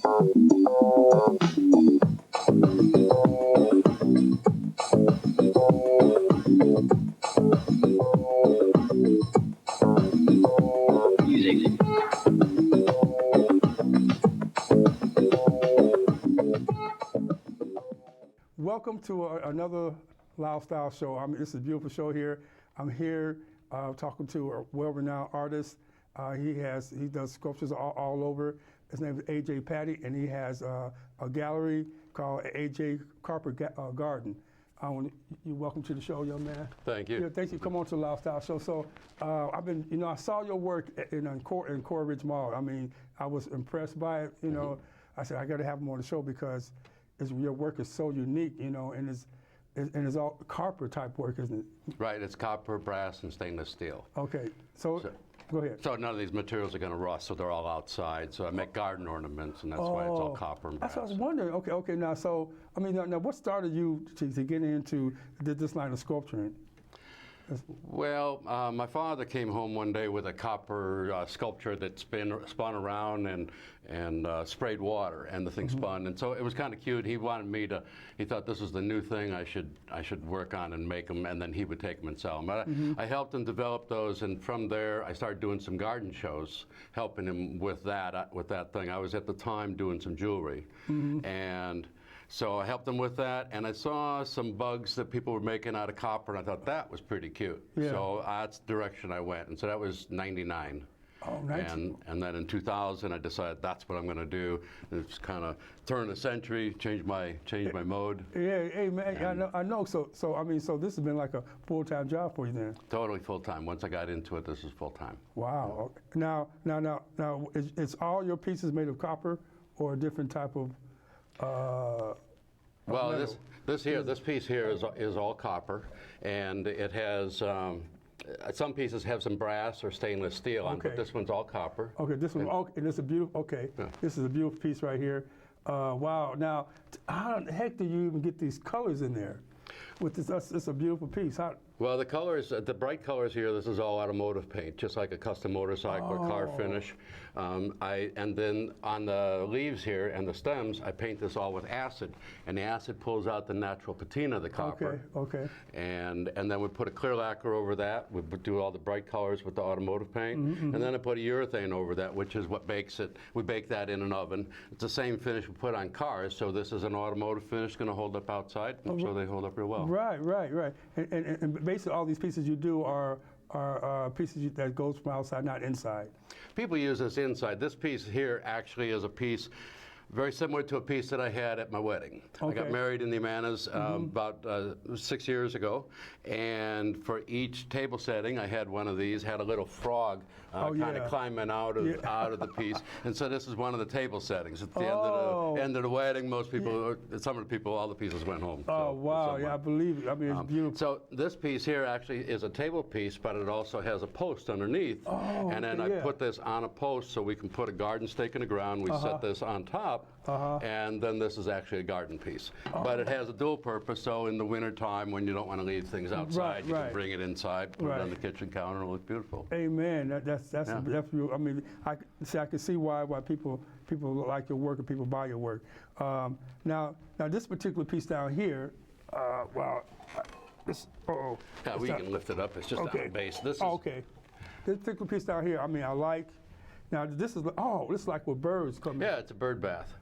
Welcome to another Lyle Style show. This is a beautiful show here. I'm here talking to a well-renowned artist. He does sculptures all over. His name is AJ Patty, and he has a gallery called AJ Carper Garden. You're welcome to the show, young man. Thank you. Yeah, thank you. Come on to the Lyle Style show. So I saw your work in Coral Ridge Mall. I was impressed by it. I said I got to have him on the show because your work is so unique, and it's all copper type work, isn't it? Right, it's copper, brass, and stainless steel. Okay, so go ahead. So none of these materials are going to rust, so they're all outside. So I make garden ornaments, and that's why it's all copper and brass. That's what I was wondering. Okay. Now, now what started you to get into this line of sculpturing? Well, my father came home one day with a copper sculpture that spun around and sprayed water, and the thing spun, and so it was kind of cute. He wanted me to. He thought this was the new thing I should work on and make them, and then he would take them and sell them. But I helped him develop those, and from there I started doing some garden shows, helping him with that thing. I was at the time doing some jewelry, and so I helped them with that, and I saw some bugs that people were making out of copper, and I thought that was pretty cute. Yeah. So that's the direction I went, and so that was '99. Oh, nice. And then in 2000, I decided that's what I'm going to do. It's kind of turn the century, change my mode. Yeah, hey man, I know. So this has been like a full-time job for you then. Totally full-time. Once I got into it, this is full-time. Wow. Now, is all your pieces made of copper or a different type of? Well, this piece here is all copper, and it has some pieces have some brass or stainless steel on, but this one's all copper. Okay, this one. And it's a beautiful. Okay, yeah. This is a beautiful piece right here. Wow. Now, how the heck do you even get these colors in there? With this, it's a beautiful piece. Well, the colors, the bright colors here, this is all automotive paint, just like a custom motorcycle or car finish. And then on the leaves here and the stems, I paint this all with acid, and the acid pulls out the natural patina of the copper. Okay. And then we put a clear lacquer over that. We do all the bright colors with the automotive paint, and then I put a urethane over that, which is what bakes it. We bake that in an oven. It's the same finish we put on cars, so this is an automotive finish, going to hold up outside, so they hold up real well. Right. And basically all these pieces you do are pieces that goes from outside, not inside. People use this inside. This piece here actually is a piece very similar to a piece that I had at my wedding. I got married in the Amanas about 6 years ago, and for each table setting, I had one of these, had a little frog kind of climbing out of the piece, and so this is one of the table settings. At the end of the wedding, most people, some of the people, all the pieces went home. Oh, wow, yeah, I believe it. It's beautiful. So this piece here actually is a table piece, but it also has a post underneath, and then I put this on a post so we can put a garden stake in the ground. We set this on top, and then this is actually a garden piece. But it has a dual purpose, so in the winter time when you don't want to leave things outside, you can bring it inside, put it on the kitchen counter, and it looks beautiful. Amen. That's beautiful. I can see why people like your work and people buy your work. Now this particular piece down here, we can lift it up. It's just on the base. This is This particular piece down here, I like. Now this is like where birds come in. Yeah, it's a bird bath.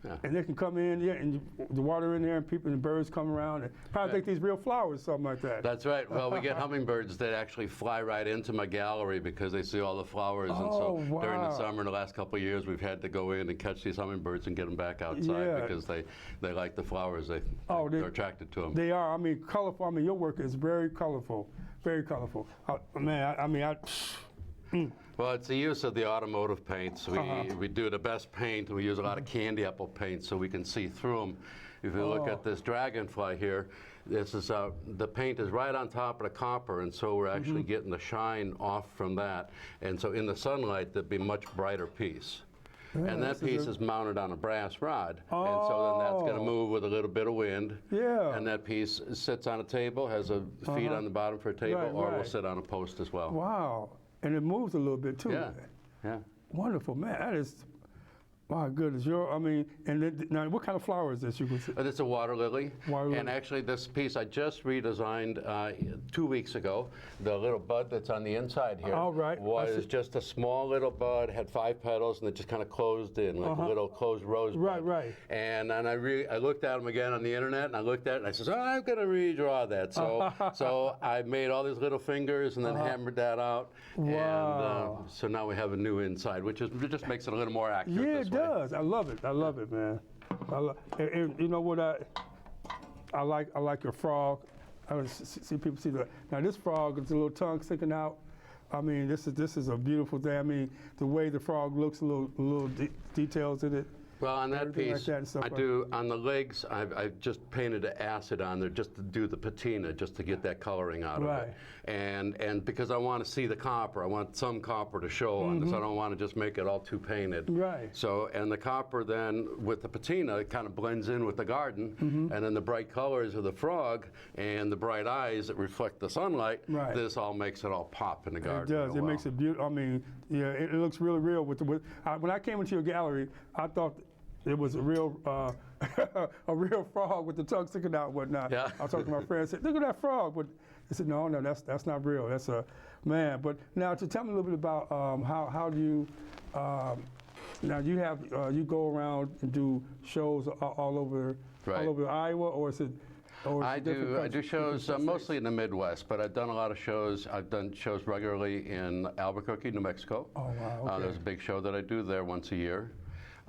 Yeah. And they can come in, and the water in there, and people and the birds come around, and probably think these real flowers, something like that. That's right. Well, we get hummingbirds that actually fly right into my gallery because they see all the flowers, and so during the summer, in the last couple of years, we've had to go in and catch these hummingbirds and get them back outside because they like the flowers. They're attracted to them. They are. Colorful. Your work is very colorful, very colorful. Well, it's the use of the automotive paints. We do the best paint. We use a lot of candy apple paint so we can see through them. If you look at this dragonfly here, this is the paint is right on top of the copper, and so we're actually getting the shine off from that. And so in the sunlight, there'd be a much brighter piece. Yeah, and that piece is mounted on a brass rod. And so then that's going to move with a little bit of wind. Yeah. And that piece sits on a table, has a feet on the bottom for a table, or will sit on a post as well. Wow. And it moves a little bit too. Yeah. Wonderful, man. That is My goodness, and then, now what kind of flower is this? You could say? It's a water lily. Water lily. And actually this piece I just redesigned 2 weeks ago. The little bud that's on the inside here was just a small little bud, had 5 petals, and it just kind of closed in, like a little closed rose bud. Right. And I looked at them again on the internet, and I looked at it, and I said, I'm going to redraw that. So I made all these little fingers and then hammered that out. Wow. And so now we have a new inside, which just makes it a little more accurate. Yeah, it does. I love it. I love it, man. And you know what I like? I like your frog. I see people see that. Now this frog is a little tongue sticking out. I mean, this is a beautiful thing. I mean, the way the frog looks, little details in it. Well, on that piece, like on the legs, I've just painted an acid on there just to do the patina, just to get that coloring out of it. And because I want to see the copper, I want some copper to show on this. I don't want to just make it all too painted. Right. So, and the copper then, with the patina, it kind of blends in with the garden. And then the bright colors of the frog and the bright eyes that reflect the sunlight, this all makes it all pop in the garden. It does. It makes it beautiful. I mean, yeah, it looks really real. When I came into your gallery, I thought it was a real frog with the tongue sticking out and whatnot. Yeah. I was talking to my friend and said, look at that frog. But they said, no, that's not real. That's a man. But now to tell me a little bit about how do you, now you go around and do shows all over Iowa, or is it? I do shows mostly in the Midwest, but I've done a lot of shows. I've done shows regularly in Albuquerque, New Mexico. Oh, wow. Okay. There's a big show that I do there once a year.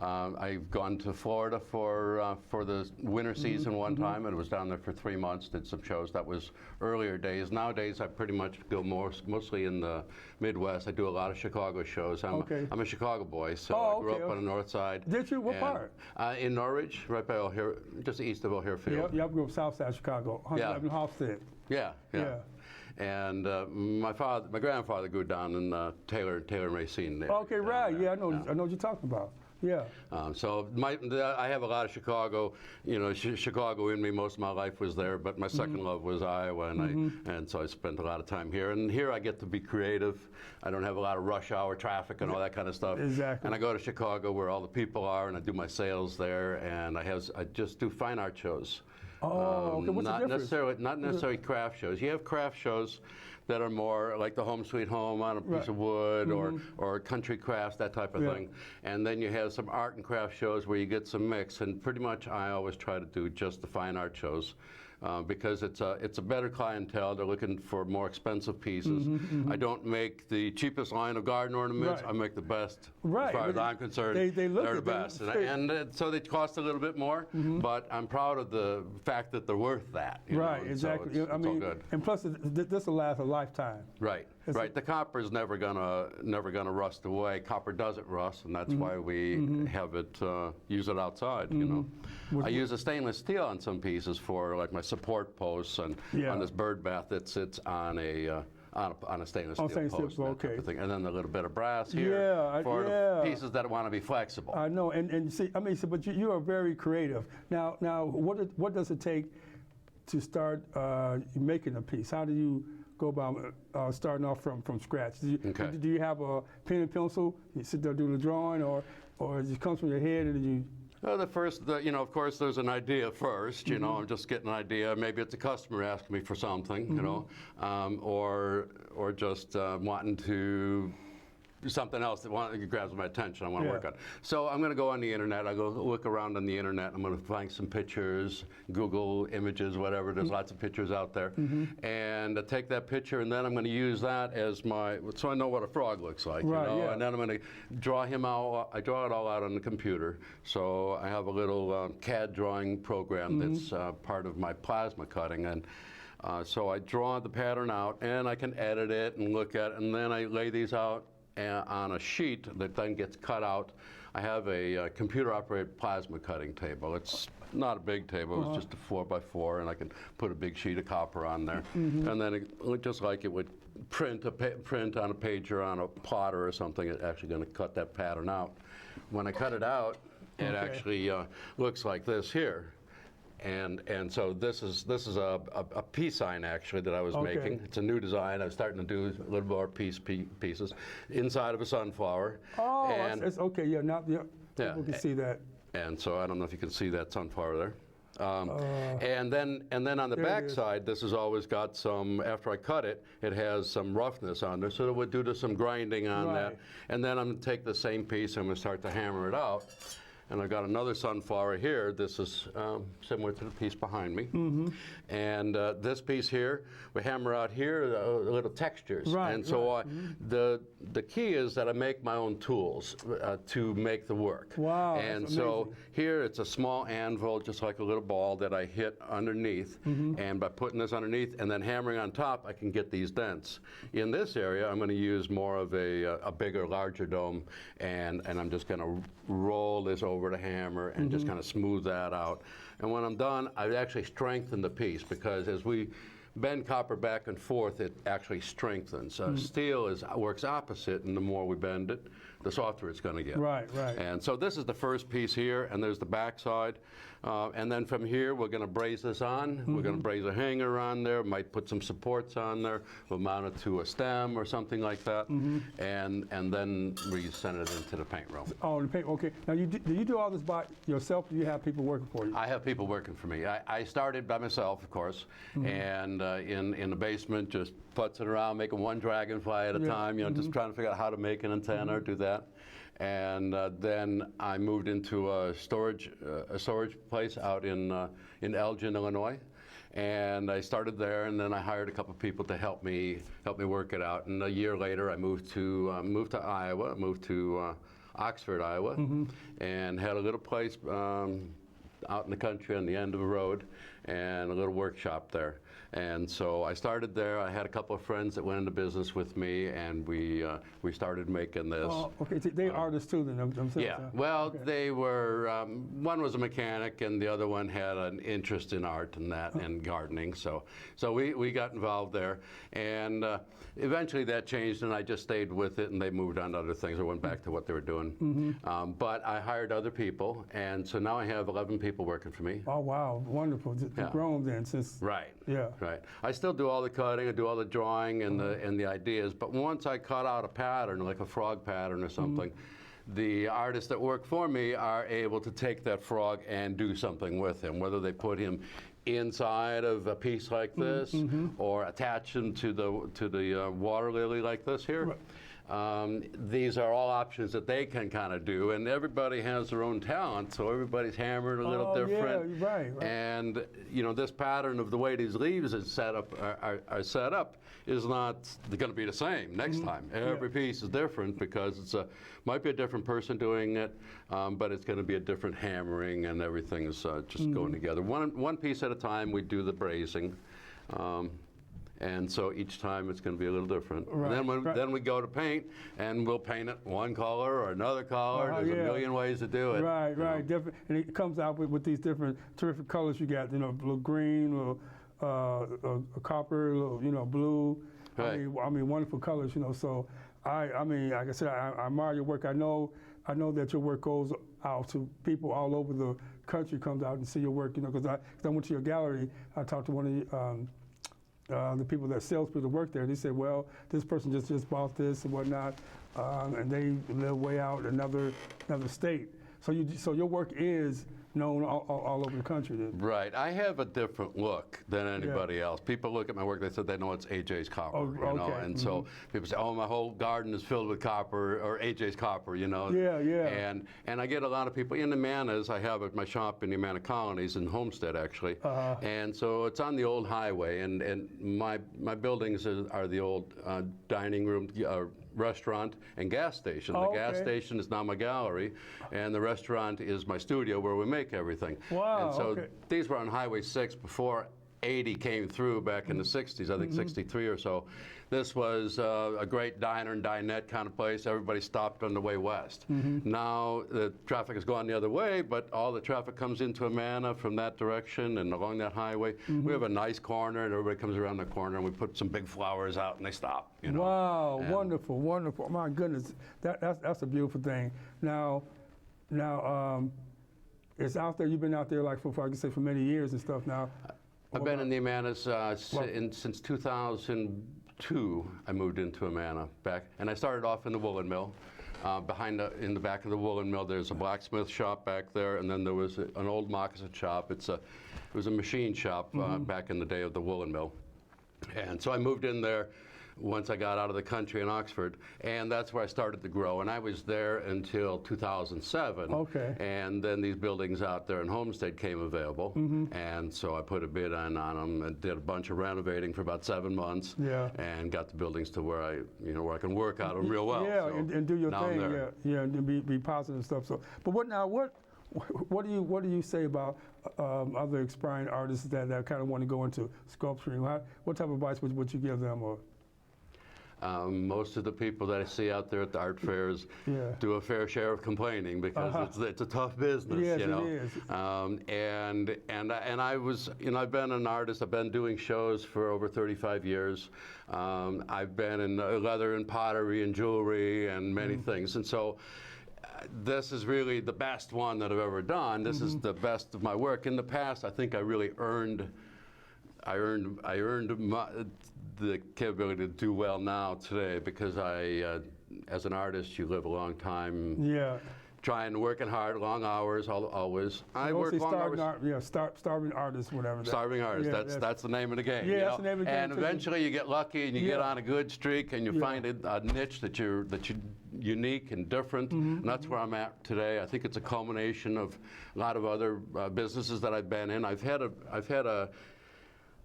I've gone to Florida for the winter season one time, and was down there for 3 months, did some shows. That was earlier days. Nowadays, I pretty much go mostly in the Midwest. I do a lot of Chicago shows. I'm a Chicago boy, so I grew up on the north side. Did you? What part? In Norridge, right by O'Hare, just east of O'Hare Field. Yeah, I grew up south side Chicago, 111 Hofstede. Yeah. And my grandfather grew down in Taylor Racine there. Okay, right. Yeah, I know what you're talking about. Yeah. So I have a lot of Chicago, Chicago in me. Most of my life was there, but my second love was Iowa, and so I spent a lot of time here. And here I get to be creative. I don't have a lot of rush hour traffic and all that kind of stuff. Exactly. And I go to Chicago where all the people are, and I do my sales there, and I just do fine art shows. Oh, okay. What's the difference? Not necessarily craft shows. You have craft shows that are more like the Home Sweet Home on a piece of wood, or country crafts, that type of thing. And then you have some art and craft shows where you get some mix. And pretty much I always try to do just the fine art shows. Because it's a better clientele. They're looking for more expensive pieces. I don't make the cheapest line of garden ornaments. I make the best. As far as I'm concerned, they're the best. And so they cost a little bit more, but I'm proud of the fact that they're worth that. Exactly. So it's all good. And plus, this will last a lifetime. Right. The copper is never gonna rust away. Copper doesn't rust, and that's why we have it use it outside. I use a stainless steel on some pieces for like my support posts and on this bird bath that sits on a stainless steel post. Okay. And then a little bit of brass here for the pieces that want to be flexible. I know, and see, but you are very creative. Now, what does it take to start making a piece? How do you go about starting off from scratch? Do you have a pen and pencil? You sit there do the drawing, or it just comes from your head and you? Of course, there's an idea first. I'm just getting an idea. Maybe it's a customer asking me for something, or just wanting to do something else that grabs my attention. I want to work on. So I'm going to go on the internet. I go look around on the internet. I'm going to find some pictures, Google images, whatever. There's lots of pictures out there, and I take that picture, and then I'm going to use that as so I know what a frog looks like. And then I'm going to draw him out. I draw it all out on the computer. So I have a little CAD drawing program that's part of my plasma cutting, and so I draw the pattern out, and I can edit it and look at it, and then I lay these out on a sheet that then gets cut out. I have a computer-operated plasma cutting table. It's not a big table. It's just a 4x4, and I can put a big sheet of copper on there. And then just like it would print on a page or on a plotter or something, it's actually going to cut that pattern out. When I cut it out, it actually looks like this here. And so this is a peace sign actually that I was making. It's a new design. I was starting to do a little more pieces inside of a sunflower. Oh, it's okay. Yeah. People can see that. And so I don't know if you can see that sunflower there. And then on the back side, this has always got some, after I cut it, it has some roughness on there, so it would do to some grinding on that. And then I'm going to take the same piece, I'm going to start to hammer it out. And I've got another sunflower here. This is similar to the piece behind me. And this piece here, we hammer out here little textures. And so the key is that I make my own tools to make the work. Wow. And so here it's a small anvil, just like a little ball that I hit underneath. And by putting this underneath and then hammering on top, I can get these dents. In this area, I'm going to use more of a bigger, larger dome, and I'm just going to roll this over the hammer and just kind of smooth that out. And when I'm done, I actually strengthen the piece, because as we bend copper back and forth, it actually strengthens. Steel works opposite, and the more we bend it, the softer it's going to get. Right. And so this is the first piece here, and there's the back side. And then from here, we're going to braze this on. We're going to braze a hanger on there, might put some supports on there. We'll mount it to a stem or something like that. And then we send it into the paint room. Oh, the paint, okay. Now, do you do all this by yourself, or do you have people working for you? I have people working for me. I started by myself, of course, and in the basement, just putzing around, making one dragonfly at a time, just trying to figure out how to make an antenna or do that. And then I moved into a storage place out in Elgin, Illinois, and I started there. And then I hired a couple of people to help me work it out. And a year later, I moved to Iowa. I moved to Oxford, Iowa, and had a little place out in the country on the end of the road, and a little workshop there. And so I started there. I had a couple of friends that went into business with me, and we started making this. Oh, okay. So they're artists too, then themselves? Yeah. Well, they were. One was a mechanic, and the other one had an interest in art and that, and gardening. So we got involved there, and eventually that changed, and I just stayed with it, and they moved on to other things or went back to what they were doing. But I hired other people, and so now I have 11 people working for me. Oh wow, wonderful! You've grown then since. Right. Yeah. Right. I still do all the cutting, I do all the drawing and the ideas, but once I cut out a pattern, like a frog pattern or something, the artists that work for me are able to take that frog and do something with him, whether they put him inside of a piece like this or attach him to the water lily like this here. Right. These are all options that they can kind of do, and everybody has their own talent, so everybody's hammered a little different. Yeah, right. And this pattern of the way these leaves are set up is not going to be the same next time. Every piece is different because it's might be a different person doing it, but it's going to be a different hammering, and everything is just going together. One piece at a time. We do the brazing. And so each time it's going to be a little different. Right, then we go to paint, and we'll paint it one color or another color. There's a million ways to do it. Right. Different, and it comes out with these different terrific colors you got. Little green, little copper, little blue. Right. I mean, wonderful colors. So I mean, like I said, I admire your work. I know that your work goes out to people all over the country. Comes out and see your work. Because I went to your gallery. I talked to one of the people that salespeople work there. They said, well, this person just bought this and whatnot, and they live way out another state. So your work is known all over the country then. Right. I have a different look than anybody else. People look at my work, they said they know it's AJ's copper, and so people say, oh, my whole garden is filled with copper, or AJ's copper, Yeah. And I get a lot of people in the Manas. I have my shop in the Amana Colonies in Homestead, actually, and so it's on the old highway, and my buildings are the old dining room, restaurant and gas station. The gas station is now my gallery, and the restaurant is my studio where we make everything. Wow. And so these were on Highway 6 before 80 came through back in the 60s, I think 63 or so. This was a great diner and dinette kind of place. Everybody stopped on the way west. Now the traffic has gone the other way, but all the traffic comes into Amana from that direction and along that highway. We have a nice corner, and everybody comes around the corner, and we put some big flowers out, and they stop. Wow, wonderful. My goodness, that's a beautiful thing. Now, it's out there. You've been out there for many years and stuff now. I've been in the Amanas since 2002. I moved into Amana back, and I started off in the woolen mill. In the back of the woolen mill, there's a blacksmith shop back there, and then there was an old moccasin shop. It was a machine shop back in the day of the woolen mill. And so I moved in there once I got out of the country in Oxford, and that's where I started to grow. And I was there until 2007. Okay. And then these buildings out there in Homestead came available, and so I put a bid on them and did a bunch of renovating for about 7 months. Yeah. And got the buildings to where I can work out of them real well. Yeah, So and do your now I'm thing. there. Yeah, and be positive and stuff. So, but what do you say about other aspiring artists that kind of want to go into sculpturing? What type of advice would you give them? Or most of the people that I see out there at the art fairs do a fair share of complaining because it's a tough business, yes, you know. It is. And I was, I've been an artist. I've been doing shows for over 35 years. I've been in leather and pottery and jewelry and many things, and so. This is really the best one that I've ever done. This is the best of my work. In the past, I think I really earned the capability to do well now today because as an artist, you live a long time. Yeah. Trying, working hard, long hours, always. I work long hours. Starving artist, whatever. Starving artist. Yeah, that's the name of the game. Yeah, that's the name of the game. And eventually, you get lucky and you get on a good streak, and you find a niche that you're unique and different. And that's where I'm at today. I think it's a culmination of a lot of other businesses that I've been in.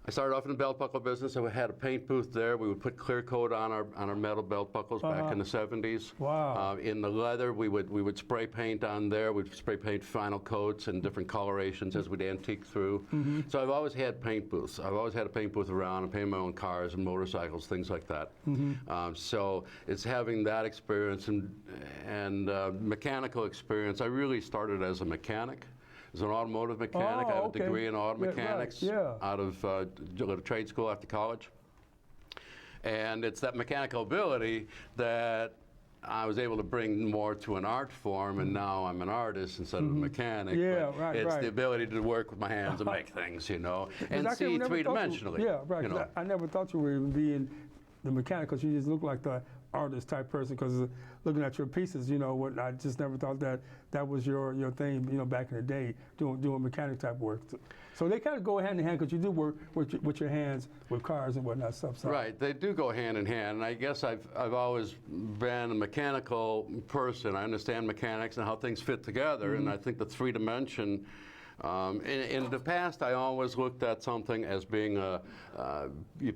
I started off in the belt buckle business. I had a paint booth there. We would put clear coat on our metal belt buckles back in the 70s. Wow. In the leather, we would spray paint on there. We'd spray paint final coats and different colorations as we'd antique through. So I've always had paint booths. I've always had a paint booth around. I painted my own cars and motorcycles, things like that. So it's having that experience and mechanical experience. I really started as a mechanic. As an automotive mechanic. I have a degree in auto mechanics out of a trade school after college. And it's that mechanical ability that I was able to bring more to an art form, and now I'm an artist instead of a mechanic. Yeah, but it's the ability to work with my hands and make things, and see three-dimensionally. Yeah, right. I never thought you were even being the mechanic, because you just look like the artist type person, because looking at your pieces, I just never thought that was your thing, back in the day, doing mechanic type work. So they kind of go hand in hand, because you do work with your hands with cars and whatnot stuff. So. Right, they do go hand in hand, and I guess I've always been a mechanical person. I understand mechanics and how things fit together, and I think the three-dimension. In the past, I always looked at something as being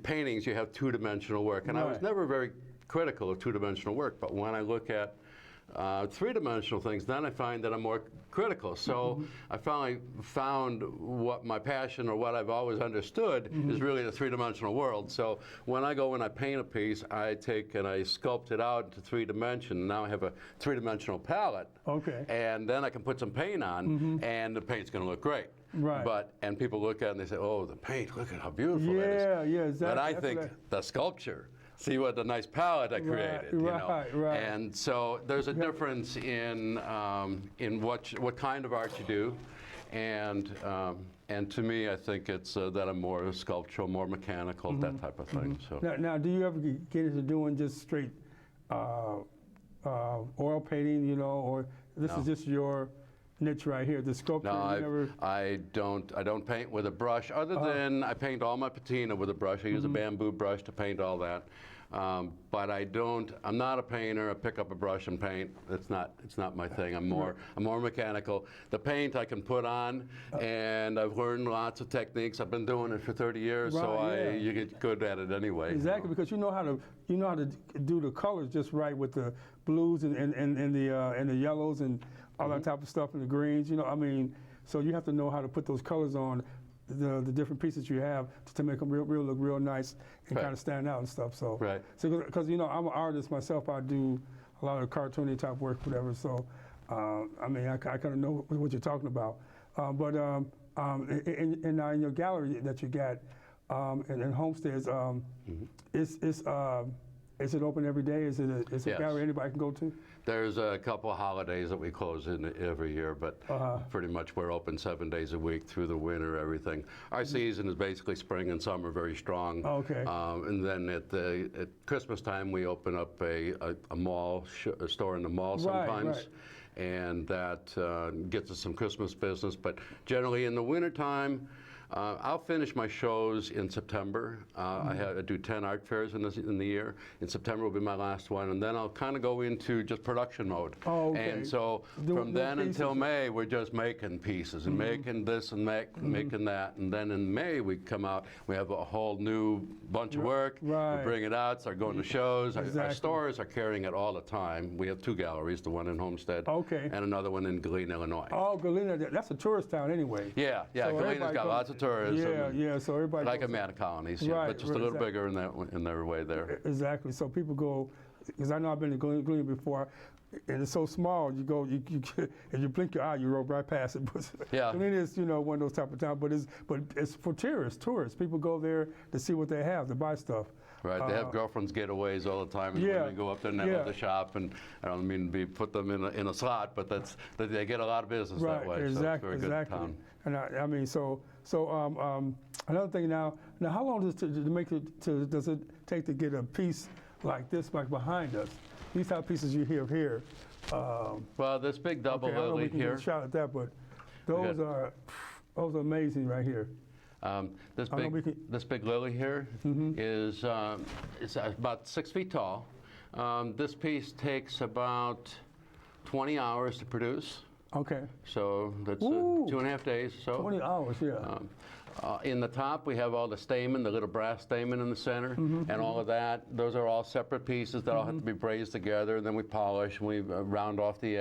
paintings. You have two-dimensional work, and I was never very critical of two-dimensional work. But when I look at three-dimensional things, then I find that I'm more critical. So I finally found what my passion, or what I've always understood, is really the three-dimensional world. So when I go and I paint a piece, I take and I sculpt it out into 3 dimensions. Now I have a 3-dimensional palette. Okay. And then I can put some paint on, and the paint's going to look great. Right. And people look at it and they say, "Oh, the paint! Look at how beautiful that is." Yeah, exactly. But I think the sculpture. See what a nice palette I created, Right. And so there's a difference in what kind of art you do, and to me, I think it's that I'm more sculptural, more mechanical, that type of thing. So now, do you ever get into doing just straight oil painting, or this is just your niche right here, the sculpture? No, I don't paint with a brush, other than I paint all my patina with a brush. I use a bamboo brush to paint all that. But I'm not a painter. I pick up a brush and paint. It's not my thing. I'm more mechanical. The paint I can put on, and I've learned lots of techniques. I've been doing it for 30 years, you get good at it anyway. Exactly, because you know how to do the colors just right with the blues and the yellows and all that type of stuff, and the greens, so you have to know how to put those colors on the different pieces you have to make them look real nice and kind of stand out and stuff. So, because I'm an artist myself, I do a lot of cartoony type work, whatever. So, I kind of know what you're talking about. But in your gallery that you got in Homesteads, is it open every day? Is it a gallery anybody can go to? There's a couple of holidays that we close in every year, but pretty much we're open 7 days a week through the winter, everything. Our season is basically spring and summer, very strong. Okay. And then at Christmas time, we open up a store in the mall sometimes. Right. And that gets us some Christmas business. But generally in the wintertime, I'll finish my shows in September. I do 10 art fairs in the year. In September will be my last one, and then I'll kind of go into just production mode. Oh, okay. And so from then until May, we're just making pieces and making this and making that. And then in May, we come out, we have a whole new bunch of work. Right. We bring it out, start going to shows. Exactly. Our stores are carrying it all the time. We have 2 galleries, the one in Homestead and another one in Galena, Illinois. Oh, Galena, that's a tourist town anyway. Yeah, So Galena's got lots of tourism. Yeah, so everybody like goes, Amana colonies, Right, but just a little bigger in their way there. Exactly. So people go, because I know I've been to Galena before, and it's so small. You go, you if you blink your eye, you roll right past it. But Galena is, one of those type of towns. But it's for tourists. People go there to see what they have, to buy stuff. Right, they have girlfriends' getaways all the time, and they go up there and they love to shop. And I don't mean to put them in a slot, but they get a lot it that way. Exactly, so it's a very good town. And I mean, so another thing now how long does it take to get a piece like this, like behind us? These type of pieces you have here. Well, this big double I know lily we can here. get a shot at that, but those are amazing right here. This big lily here is it's about 6 feet tall. This piece takes about 20 hours to produce. Okay. So that's 2.5 days or so. 20 hours, yeah. In the top, we have all the stamen, the little brass stamen in the center, and all of that. Those are all separate pieces that all have to be brazed together, and then we polish, and we round off the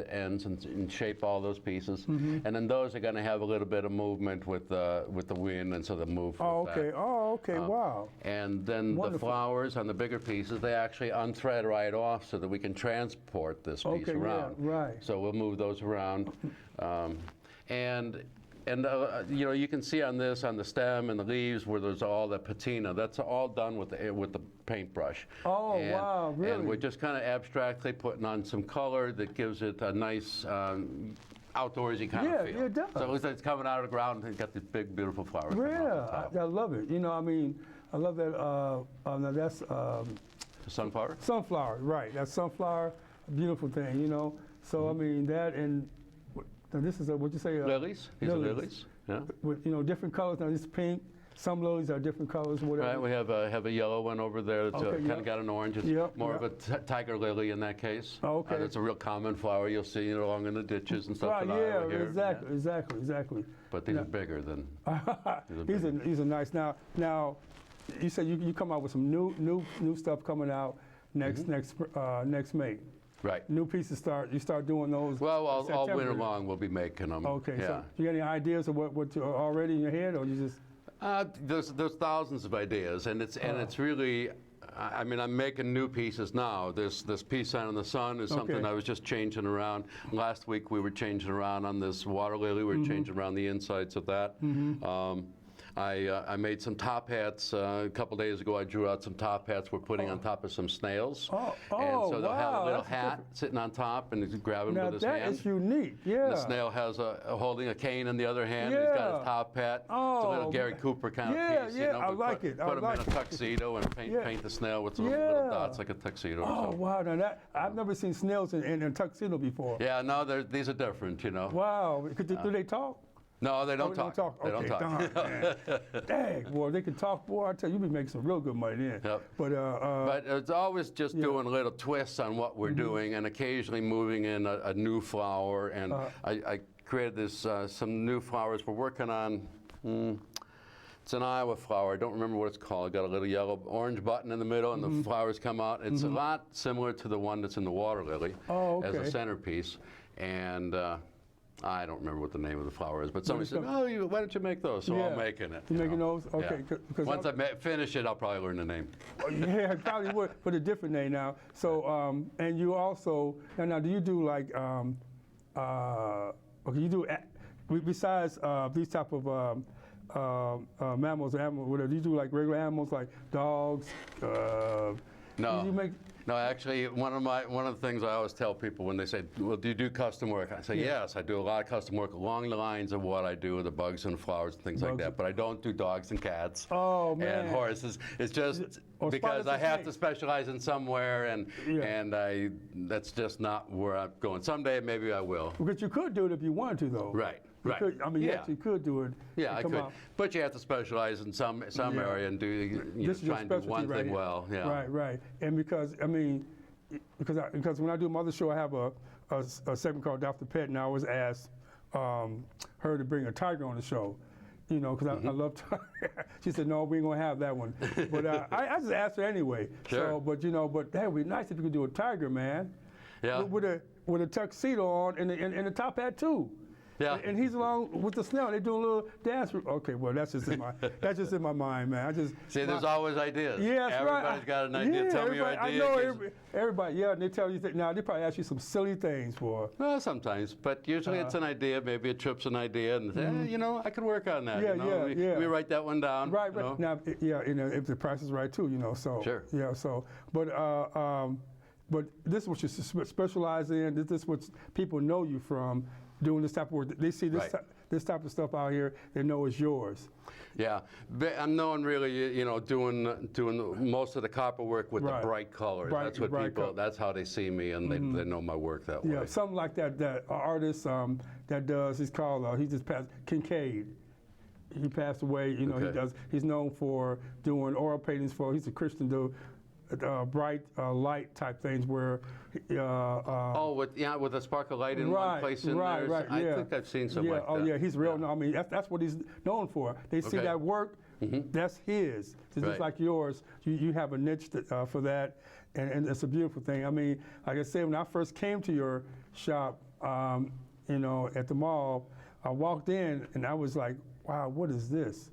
ends and shape all those pieces. And then those are going to have a little bit of movement with the wind, and so they'll move with that. Oh, okay, wow. And then the flowers on the bigger pieces, they actually unthread right off so that we can transport this piece around. Yeah, right. So we'll move those around. And you can see on the stem and the leaves where there's all the patina. That's all done with the paintbrush. Oh, wow, really? And we're just kind of abstractly putting on some color that gives it a nice outdoorsy kind of feel. Yeah, it does. So it looks like it's coming out of the ground and it's got these big, beautiful flowers. Yeah, I love it. I love that. Now that's the sunflower. Sunflower, right? That's sunflower, beautiful thing. So I mean that and. Now this is what you say? Lilies. These are lilies. Yeah. With different colors. Now this is pink. Some lilies are different colors. Whatever. Right. We have a yellow one over there that's kind of got an orange. It's more of a tiger lily in that case. Oh, okay. It's a real common flower. You'll see it along in the ditches and stuff. Right. Yeah. Exactly. But these are bigger than. These are nice. Now, you said you come out with some new stuff coming out next May. Right. New pieces you start doing those. Well, all winter long we'll be making them. Okay. Yeah. So you got any ideas of what you're already in your head, or you just? There's thousands of ideas, and it's really. I mean, I'm making new pieces now. This piece out in the sun is something I was just changing around. Last week we were changing around on this water lily. We were changing around the insides of that. I made some top hats a couple days ago. I drew out some top hats we're putting on top of some snails. And so they'll have a little hat sitting on top, and he's grabbing with his hand. That is unique, yeah. And the snail has holding a cane in the other hand. And he's got his top hat. It's a little Gary Cooper kind of piece. I like it. Put him in a tuxedo and paint the snail with some little dots like a tuxedo. Oh, wow. Now I've never seen snails in a tuxedo before. Yeah, no, these are different, Wow. Do they talk? No, they don't talk. They don't talk. Darn, dang, boy, they can talk. Boy, I tell you, you be making some real good money then. Yep. But it's always just doing little twists on what we're doing, and occasionally moving in a new flower. And I created some new flowers we're working on. It's an Iowa flower. I don't remember what it's called. Got a little yellow orange button in the middle, and the flowers come out. It's a lot similar to the one that's in the water lily as a centerpiece. And I don't remember what the name of the flower is, but somebody said, why don't you make those? So I'm making it. You're making those? Okay. Yeah. Once I finish it, I'll probably learn the name. Yeah, I probably would. Put a different name now. So, and you also, now do you do like, you do, besides these type of mammals or animals, whatever, you do like regular animals like dogs, No. You make. No, actually, one of the things I always tell people when they say, "Well, do you do custom work?" I say, "Yes, I do a lot of custom work along the lines of what I do with the bugs and flowers and things like that. But I don't do dogs and cats Oh, man. and horses. It's just Or because spiders I and have to snakes. specialize in somewhere, and that's just not where I'm going. Someday maybe I will." Because you could do it if you wanted to, though. Right. You Right. could, I mean, you actually could do it. Yeah, and I come could. out. But you have to specialize in some area and do This is your try and do specialty one right thing here. well. Yeah. Right, right. And because I mean, because when I do my other show, I have a segment called Dr. Pet, and I always ask her to bring a tiger on the show. You know, because I love tiger. She said, "No, we ain't gonna have that one." But I just asked her anyway. Sure. So, but that would be nice if you could do a tiger, man. Yeah. With a tuxedo on and the top hat too. Yeah. And he's along with the snail. They do a little dance. Okay, well that's just in my mind, man. I just See, there's always ideas. Yeah, that's right. Everybody's got an idea. Yeah, Tell me your idea. I know everybody. Yeah, and they tell you. Now they probably ask you some silly things for. Well, sometimes, but usually it's an idea. Maybe it trips an idea, and I could work on that. Yeah, we write that one down. Right. Now, if the price is right too, so. Sure. Yeah. So, but this is what you specialize in. This is what people know you from. Doing this type of work, they see this type of stuff out here. They know it's yours. Yeah, I'm known really, doing most of the copper work with the bright colors. That's what people. That's how they see me, and they know my work that way. Yeah, something like that. That artist that does. He's called. He just passed. Kincaid. He passed away. Okay. He's known for doing oil paintings for. He's a Christian dude. Bright light type things where. With a spark of light in one place in right, there. Right, I think I've seen something like that. Oh yeah, he's real. I mean, that's what he's known for. They see that work. That's his. It's just like yours. You have a niche for that, and it's a beautiful thing. I mean, like I said, when I first came to your shop, at the mall, I walked in and I was like, wow, what is this?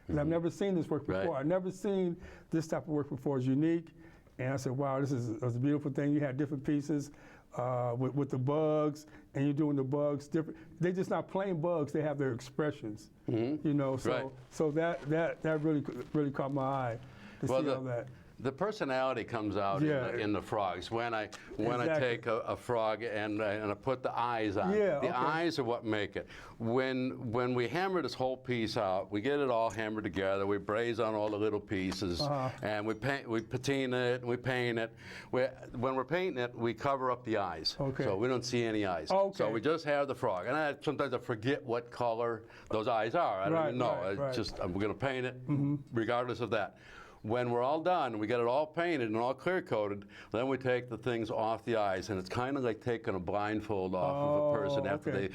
Because I've never seen this work before. I've never seen this type of work before. It's unique. And I said, wow, this is a beautiful thing. You had different pieces with the bugs, and you're doing the bugs different. They're just not plain bugs. They have their expressions, So that really caught my eye to see all that. The personality comes out in the frogs. When I take a frog and I put the eyes on, the eyes are what make it. When we hammer this whole piece out, we get it all hammered together. We braze on all the little pieces, and we patina it, and we paint it. When we're painting it, we cover up the eyes, so we don't see any eyes. So we just have the frog, and sometimes I forget what color those eyes are. I don't even know. We're going to paint it regardless of that. When we're all done, we get it all painted and all clear coated, then we take the things off the eyes, and it's kind of like taking a blindfold off of a person after they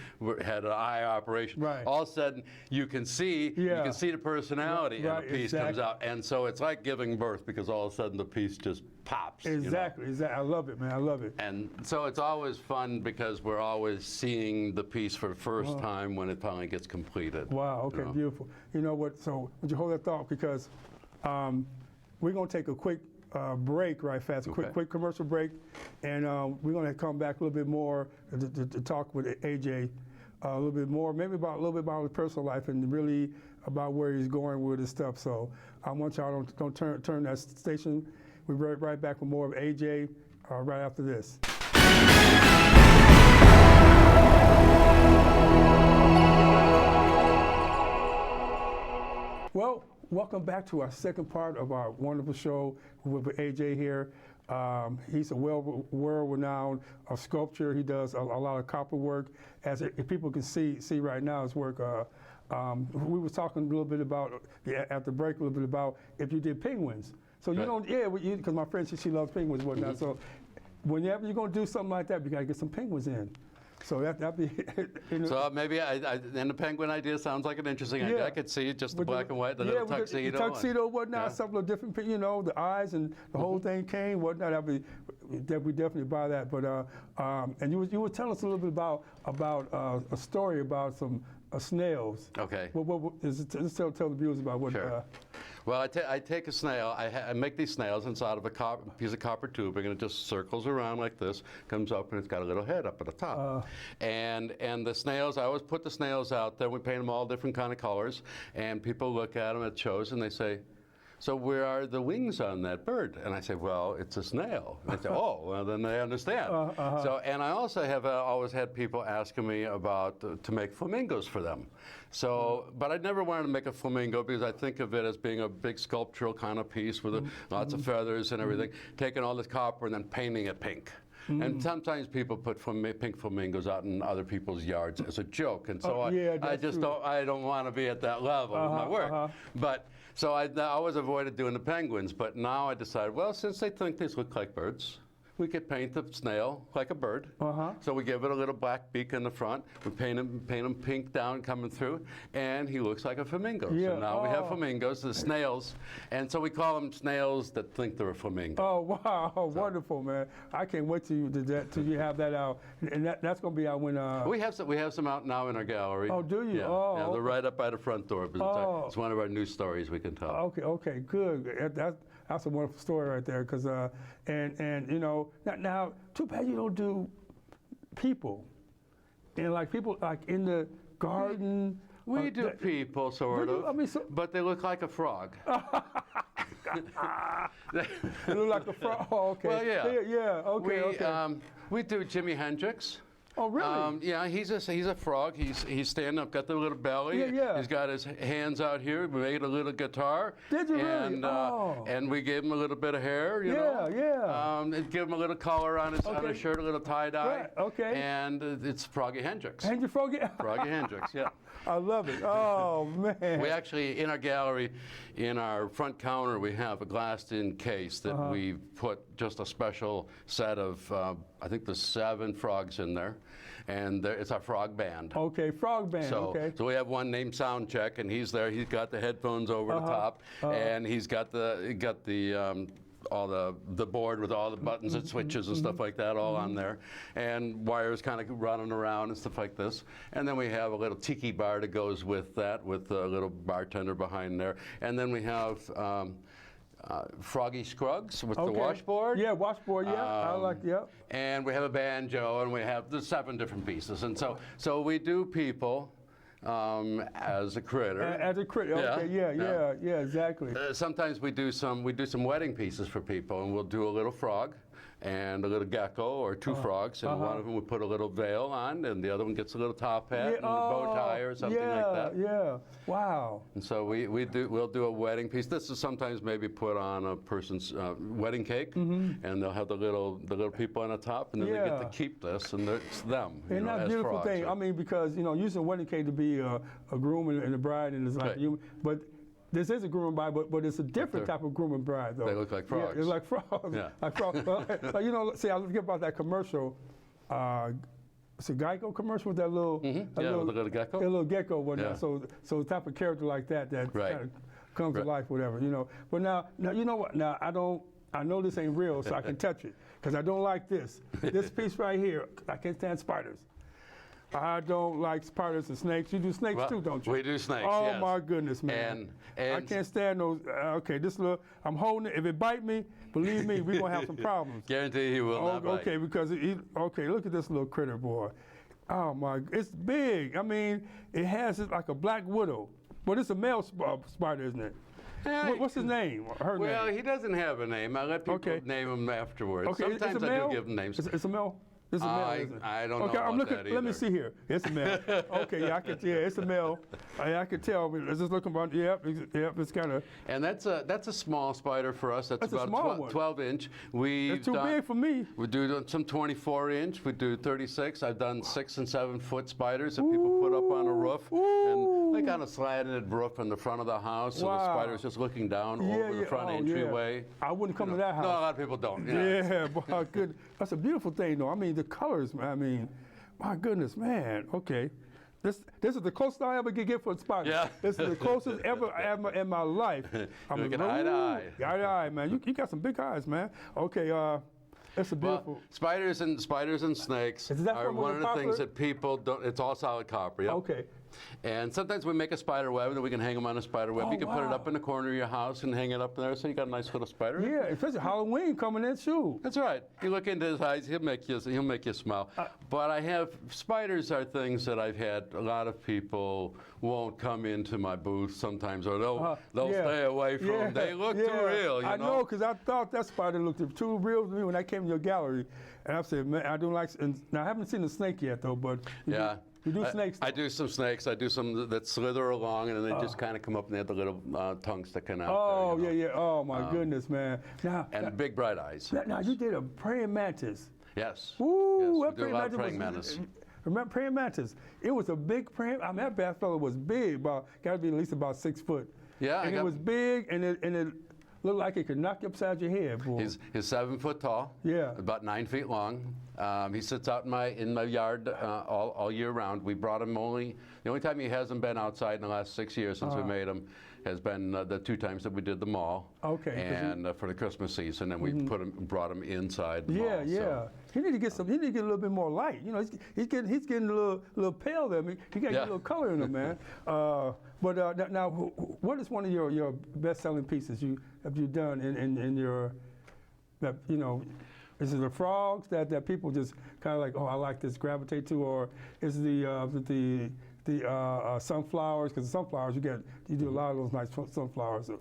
had an eye operation. All of a sudden, you can see the personality, and the piece comes out, and so it's like giving birth because all of a sudden the piece just pops. Exactly. I love it, man. I love it. And so it's always fun because we're always seeing the piece for the first time when it finally gets completed. Wow. Okay. Beautiful. You know what? So would you hold that thought because. We're going to take a quick break right fast, a quick commercial break, and we're going to come back a little bit more to talk with AJ a little bit more, maybe a little bit about his personal life and really about where he's going with his stuff. So I want y'all don't turn that station. We'll be right back with more of AJ right after this. Well, welcome back to our second part of our wonderful show with AJ here. He's a world-renowned sculptor. He does a lot of copper work. As if people can see right now his work. We were talking a little bit about, at the break, a little bit about if you did penguins. So you don't, because my friend, she loves penguins and whatnot. So whenever you're going to do something like that, you got to get some penguins in. So that'd be. So maybe and the penguin idea sounds like an interesting idea. I could see just the black and white, the little tuxedo. The tuxedo, whatnot, something different. The eyes and the whole thing came, whatnot. We definitely buy that. But and you were telling us a little bit about a story about some snails. Okay. Just tell the viewers about what. Sure. Well, I take a snail, I make these snails inside of a piece of copper tubing, and it just circles around like this, comes up, and it's got a little head up at the top. And the snails, I always put the snails out there. We paint them all different kind of colors, and people look at them at shows, and they say, so where are the wings on that bird? And I say, well, it's a snail. And they say, oh, well, then they understand. So, and I also have always had people asking me about to make flamingos for them. So, but I never wanted to make a flamingo because I think of it as being a big sculptural kind of piece with lots of feathers and everything, taking all this copper and then painting it pink. And sometimes people put pink flamingos out in other people's yards as a joke, and so I just don't want to be at that level with my work. But so I always avoided doing the penguins. But now I decided, well, since they think these look like birds, we could paint the snail like a bird. So we give it a little black beak in the front. We paint him pink down coming through, and he looks like a flamingo. So now we have flamingos, the snails, and so we call them snails that think they're a flamingo. Oh wow, wonderful, man! I can't wait till you have that out, and that's going to be out when. We have some out now in our gallery. Oh, do you? Yeah, they're right up by the front door. It's one of our new stories we can tell. Okay, good. That's a wonderful story right there, because and you know now too bad you don't do people, and like people like in the garden. We do people sort of, I mean, but they look like a frog. They look like a frog. Oh, okay. Well, yeah. Okay. We do Jimi Hendrix. Oh, really? Yeah, he's a frog. He's standing up, got the little belly. Yeah. He's got his hands out here. We made a little guitar. Did you really? Oh. And we gave him a little bit of hair, you know. Yeah. Give him a little collar on his shirt, a little tie-dye. Right. Okay. And it's Froggy Hendrix. Froggy? Froggy Hendrix, yeah. I love it. Oh, man. We actually, in our gallery, in our front counter, we have a glassed-in case that we put just a special set of, I think there's 7 frogs in there, and it's our frog band. Okay, frog band, So we have one named Soundcheck, and he's there. He's got the headphones over the top, and he's got all the board with all the buttons and switches and stuff like that all on there, and wires kind of running around and stuff like this. And then we have a little tiki bar that goes with that, with a little bartender behind there. And then we have Froggy Scruggs with the washboard. Yeah, washboard, I like, And we have a banjo, and we have the 7 different pieces. And so we do people as a critter. As a critter, okay, yeah, exactly. Sometimes we do some wedding pieces for people, and we'll do a little frog and a little gecko or 2 frogs, and one of them we put a little veil on, and the other one gets a little top hat and a bow tie or something like that. Yeah, wow. And so we'll do a wedding piece. This is sometimes maybe put on a person's wedding cake, and they'll have the little people on the top, and then they get to keep this, and it's them. And that's a beautiful frogs, thing. I mean, because using a wedding cake to be a groom and a bride, and it's like but. This is a groom and bride, but it's a different type of groom and bride, though. They look like frogs. Yeah, it's like frogs. Yeah. Like frogs. See, I forget about that commercial. It's a Geico commercial with that little, with the little gecko. A little gecko, whatnot. So the type of character like that kind of comes to life, whatever. But now you know what? Now I know this ain't real, so I can touch it because I don't like this. This piece right here, I can't stand spiders. I don't like spiders and snakes. You do snakes too, don't you? We do snakes, Oh, my goodness, man. And I can't stand those. Okay, this little, I'm holding it. If it bite me, believe me, we're going to have some problems. Guarantee he will not bite. Okay, because, look at this little critter, boy. Oh, my, it's big. I mean, it has like a black widow. But it's a male spider, isn't it? What's his name? Her name? Well, he doesn't have a name. I let people name him afterwards. Okay, sometimes I do give him names. It's a male? It's a male, isn't it? I don't know about I'm looking, that either. Let me see here. It's a male. Okay, it's a male. I can tell. Let's just look about. Yep, it's kind of. And that's a small spider for us. That's about a 12 inch. It's too big for me. We do some 24 inch. We do 36. I've done 6 and 7 foot spiders that people put up on a roof, and they kind of slanted roof in the front of the house, so the spider's just looking down over the front entryway. I wouldn't come to that house. No, a lot of people don't. Yeah, but good. That's a beautiful thing, though. I mean, the colors, man. I mean, my goodness, man. Okay. This is the closest I ever could get for a spider. Yeah. This is the closest ever in my life. I'm looking eye to eye. Eye to eye, man. You got some big eyes, man. Okay, it's a beautiful. Well, spiders and snakes are one of the things that people don't. It's all solid copper. Yep. Okay. And sometimes we make a spider web, and then we can hang them on a spider web. Oh, You can put it wow. up in the corner of your house and hang it up there, so you got a nice little spider. Yeah, especially Halloween coming in, shoot. That's right. You look into his eyes, he'll make you smile. But I have, spiders are things that I've had, a lot of people won't come into my booth sometimes, or they'll yeah. stay away from them. They look too real, you know? I know, because I thought that spider looked too real to me when I came to your gallery. And I said, man, I don't like, and now I haven't seen the snake yet, though, but Yeah. you do snakes. I do some snakes. I do some that slither along, and then they just kind of come up and they have the little tongue sticking out. Oh, there, you know? yeah. Oh, my goodness, man. Now, And big bright eyes. now, you did a praying mantis. Yes. Ooh, yes. that We do a lot of praying mantis mantis. Remember praying mantis? It was a big praying. I mean, that bad fellow was big, got to be at least about 6 foot. Yeah, and it was big, and it looked like it could knock you upside your head, boy. He's 7 foot tall. Yeah. About 9 feet long. He sits out in my yard all year round. We brought him the only time he hasn't been outside in the last 6 years since we made him has been the 2 times that we did the mall. Okay. And for the Christmas season, and we brought him inside the Yeah, mall. yeah. So. He need to get a little bit more light. You know, he's getting a little pale there. He got to get a little color in him, man. But now, what is one of your best-selling pieces have you done in your, that, you know, is it the frogs that people just kind of like, oh, I like this, gravitate to, or is the sunflowers? Because sunflowers, you do a lot of those nice sunflowers.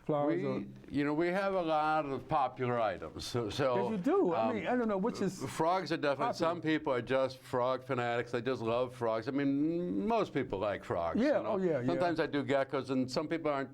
We have a lot of popular items. So yes, you do. I mean, I don't know which is. Frogs are definitely. popular. Some people are just frog fanatics. They just love frogs. I mean, most people like frogs. Yeah. You know? Oh, yeah. Sometimes I do geckos, and some people aren't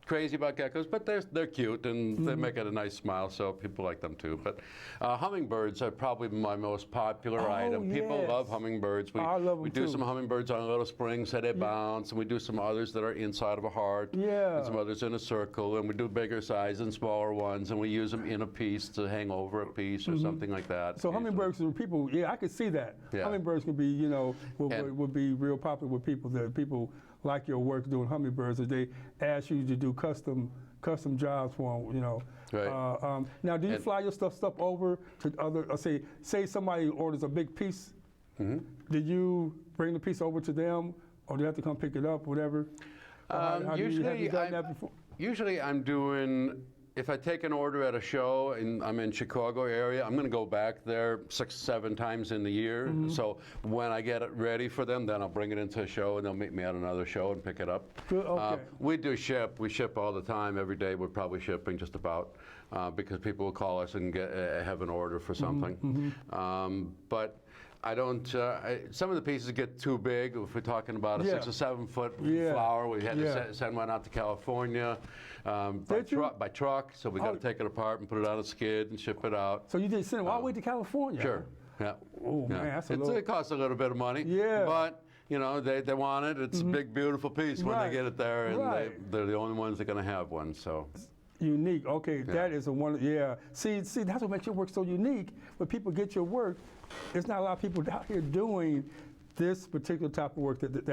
crazy about geckos, but they're cute and they make it a nice smile, so people like them too. But hummingbirds are probably my most popular item. People yes. love hummingbirds. I love them we do too. some hummingbirds on little springs that they bounce, and we do some others that are inside of a heart, Yeah. and some others in a circle, and we do bigger size and smaller ones, and we use them in a piece to hang over a piece or something like that. So hummingbirds are people, I could see that. Yeah. Hummingbirds could be, would be real popular with people, that people like your work doing hummingbirds, that they ask you to do custom jobs for them, you know. Right. Now, do you fly your stuff over to other, say somebody orders a big piece, did you bring the piece over to them, or do you have to come pick it up, whatever? Have you done that before? Usually I'm doing, if I take an order at a show and I'm in Chicago area, I'm going to go back there 6, 7 times in the year. So when I get it ready for them, then I'll bring it into a show, and they'll meet me at another show and pick it up. Good, okay. We ship all the time. Every day we're probably shipping just about, because people will call us and have an order for something. But I don't, some of the pieces get too big. If we're talking about a 6 or 7 foot flower, we had to send one out to California by truck. So we got to take it apart and put it on a skid and ship it out. So you did send them all the way to California? Sure. Yeah. Oh, man, that's a little. It costs a little bit of money. Yeah. But, they want it. It's a big, beautiful piece when they get it there, and they're the only ones that are going to have one. So. Unique. Okay, that is a one. Yeah. See, that's what makes your work so unique. When people get your work, there's not a lot of people out here doing this particular type of work that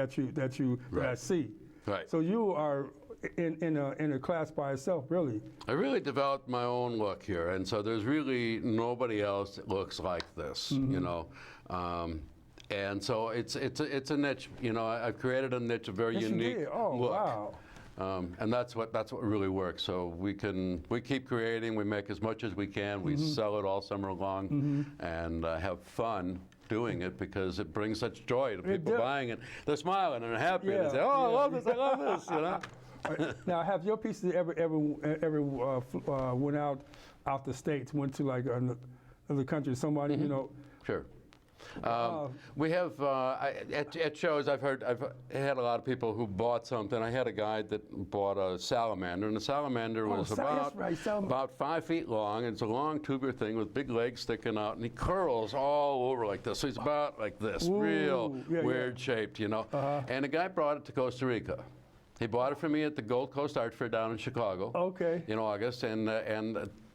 I see. Right. So you are in a class by itself, really. I really developed my own look here, and so there's really nobody else that looks like this, and so it's a niche. I've created a niche, a very unique You did. Oh, look. wow. And that's what really works. So we keep creating. We make as much as we can. We sell it all summer long, and have fun doing it because it brings such joy to people buying it. They're smiling and they're happy. And they say, "Oh, I love this! I love this!" Now, have your pieces ever went out the states? Went to like another country? Somebody, Sure. We have at shows. I've had a lot of people who bought something. I had a guy that bought a salamander, and the salamander was about 5 feet long. It's a long tubular thing with big legs sticking out, and he curls all over like this. So he's about like this, real weird shaped, And the guy brought it to Costa Rica. He bought it for me at the Gold Coast Art Fair down in Chicago. Okay. In August, and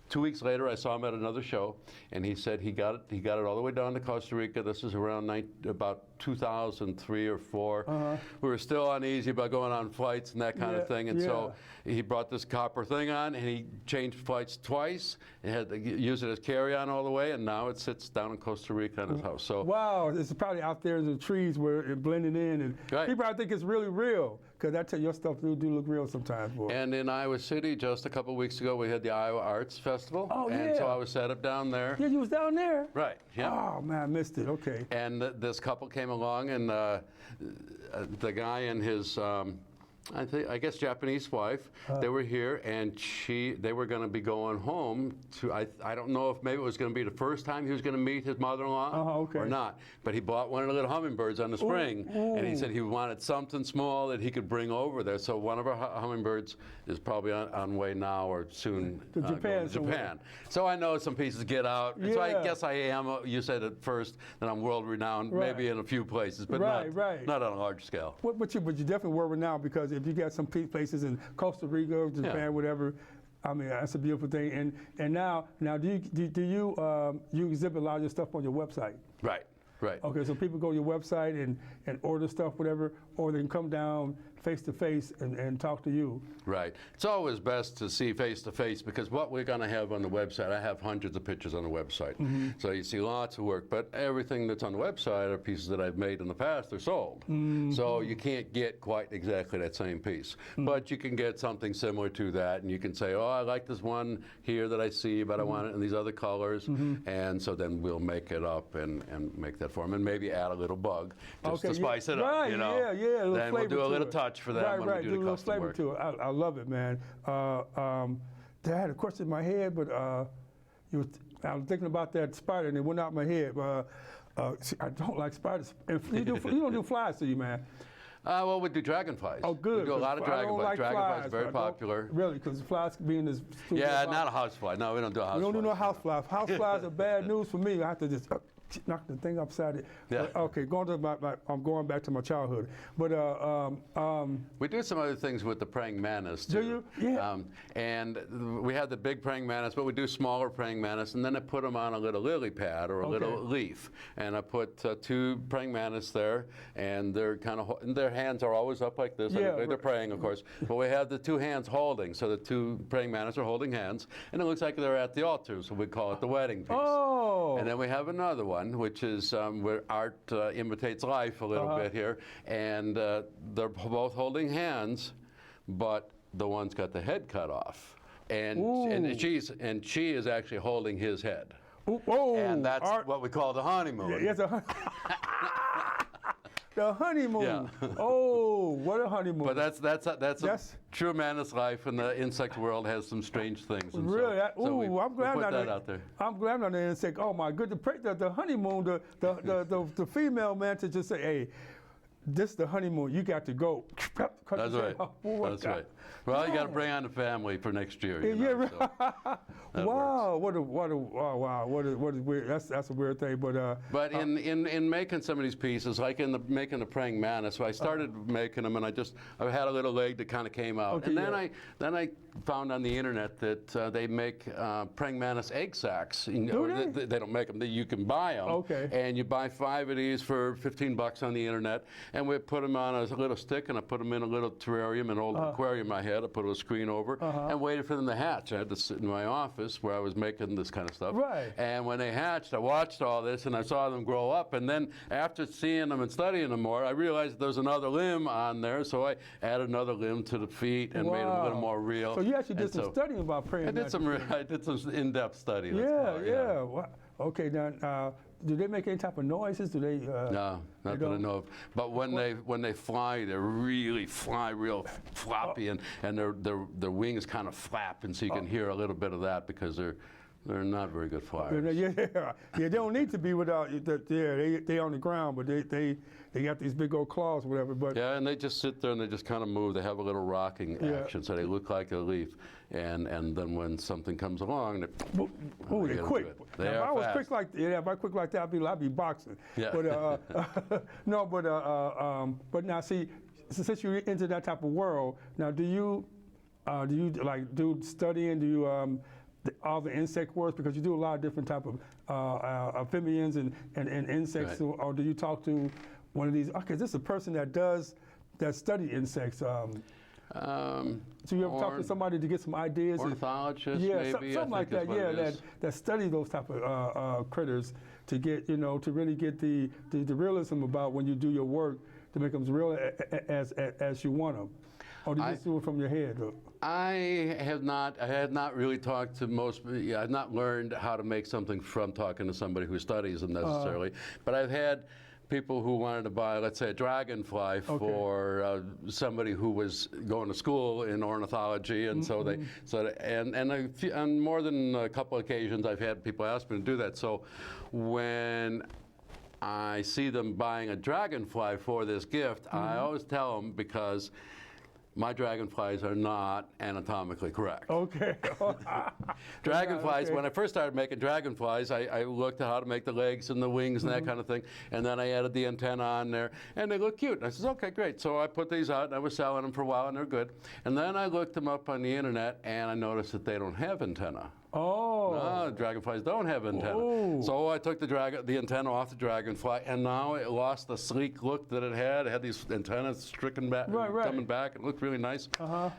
2 weeks later, I saw him at another show, and he said he got it all the way down to Costa Rica. This is around about 2003 or 4. We were still uneasy about going on flights and that kind of thing, and so he brought this copper thing on, and he changed flights twice, and had to use it as carry-on all the way, and now it sits down in Costa Rica in his house. So wow, it's probably out there in the trees where it blending in, and people probably think it's really real, because I tell you, your stuff do look real sometimes, boy. And in Iowa City, just a couple of weeks ago, we had the Iowa Arts Festival. Oh, yeah. And so I was set up down there. Yeah, you was down there? Right, yeah. Oh, man, I missed it, okay. And this couple came along, and the guy and his, I guess, Japanese wife, they were here, and they were going to be going home to, I don't know if maybe it was going to be the first time he was going to meet his mother-in-law or not, but he bought one of the little hummingbirds on the spring, and he said he wanted something small that he could bring over there. So one of our hummingbirds is probably on way now or soon to Japan. Japan. So I know some pieces get out. Yeah. So I guess I am, you said at first that I'm world-renowned, maybe in a few places, but not on a large scale. But you definitely world-renowned, because if you got some places in Costa Rica, Japan, whatever, I mean, that's a beautiful thing. And now do you exhibit a lot of your stuff on your website? Right. Right. Okay, so people go to your website and order stuff, whatever, or they can come down face to face and talk to you. Right. It's always best to see face to face, because what we're going to have on the website, I have hundreds of pictures on the website. So you see lots of work, but everything that's on the website are pieces that I've made in the past. They're sold. So you can't get quite exactly that same piece, but you can get something similar to that, and you can say, oh, I like this one here that I see, but I want it in these other colors, and so then we'll make it up and make that for them, and maybe add a little bug just to spice it up, you know. Then we'll do a little touch for them when we do the custom work. To it. I love it, man. I had a question in my head, but I was thinking about that spider, and it went out my head. See, I don't like spiders. And you don't do flies, do you, man? Well, we do dragonflies. Oh, good. We do a lot of dragonflies. Like Dragonflies are very popular. Really, because flies being this. Yeah, not a housefly. No, we don't do a housefly. We don't do no houseflies. Houseflies are bad news for me. I have to just knock the thing upside it. Yeah. Okay, I'm going back to my childhood. But we do some other things with the praying mantis too. Do you? Yeah. And we have the big praying mantis, but we do smaller praying mantis, and then I put them on a little lily pad or a little leaf, and I put 2 praying mantis there, and they're their hands are always up like this. Yeah, they're praying, of course, but we have the 2 hands holding, so the 2 praying mantis are holding hands, and it looks like they're at the altar, so we call it the wedding piece. Oh. And then we have another one, which is where art imitates life a little bit here, and they're both holding hands, but the one's got the head cut off, and she is actually holding his head. Ooh, and that's what we call the honeymoon. Yeah, the honeymoon. Yeah. Oh, what a honeymoon. But that's a true mantis life, and the insect world has some strange things. And really? I'm glad put that out there. I'm glad I'm not there and say, oh my goodness, the honeymoon, the female man to just say, hey, this is the honeymoon, you got to go. That's right. That's right. Well, you got to bring on the family for next year. Wow, what a weird. That's a weird thing, but in making some of these pieces, like making the praying mantis, I started making them, and I had a little leg that kind of came out, okay, and then I found on the internet that they make praying mantis egg sacs. They don't make them; you can buy them. Okay. And you buy 5 of these for $15 on the internet, and we put them on a little stick, and I put them in a little terrarium, an old aquarium I had. I put a screen over and waited for them to hatch. I had to sit in my office where I was making this kind of stuff. Right. And when they hatched, I watched all this, and I saw them grow up. And then after seeing them and studying them more, I realized there was another limb on there, so I added another limb to the feet and made them a little more real. So you actually did some studying about praying mantis. I did some in-depth study. Yeah. Wow. Okay, now, do they make any type of noises? Do they? No, not that I know of. But when they fly, they really fly real floppy, and their wings kind of flap, and so you can hear a little bit of that because they're not very good flyers. Yeah, they don't need to be without. They on the ground, but they got these big old claws, whatever. But yeah, and they just sit there and they just kind of move. They have a little rocking action, so they look like a leaf. And then when something comes along, they're quick. If I was quick like that, I'd be boxing. Yeah. But no, but now see, since you're into that type of world, now do you like do studying? Do you all the insect works, because you do a lot of different type of amphibians and insects, Right. or do you talk to one of these? Okay, this is a person that study insects. So you ever talk to somebody to get some ideas? Ornithologist, Yeah, maybe. something like that. Yeah, that study those type of critters to get, to really get the realism about when you do your work, to make them as real as you want them. Or do you just do it from your head? I had not really talked to most. I've not learned how to make something from talking to somebody who studies them necessarily. But I've had people who wanted to buy, let's say, a dragonfly for somebody who was going to school in ornithology, and so they, on more than a couple of occasions, I've had people ask me to do that. So when I see them buying a dragonfly for this gift, I always tell them, because my dragonflies are not anatomically correct. Okay. Dragonflies, when I first started making dragonflies, I looked at how to make the legs and the wings and that kind of thing, and then I added the antenna on there, and they look cute. And I said, okay, great. So I put these out, and I was selling them for a while, and they're good. And then I looked them up on the internet, and I noticed that they don't have antenna. Oh. No, dragonflies don't have antenna. Oh. So I took the antenna off the dragonfly, and now it lost the sleek look that it had. It had these antennas stricken back, coming back. It looked really nice.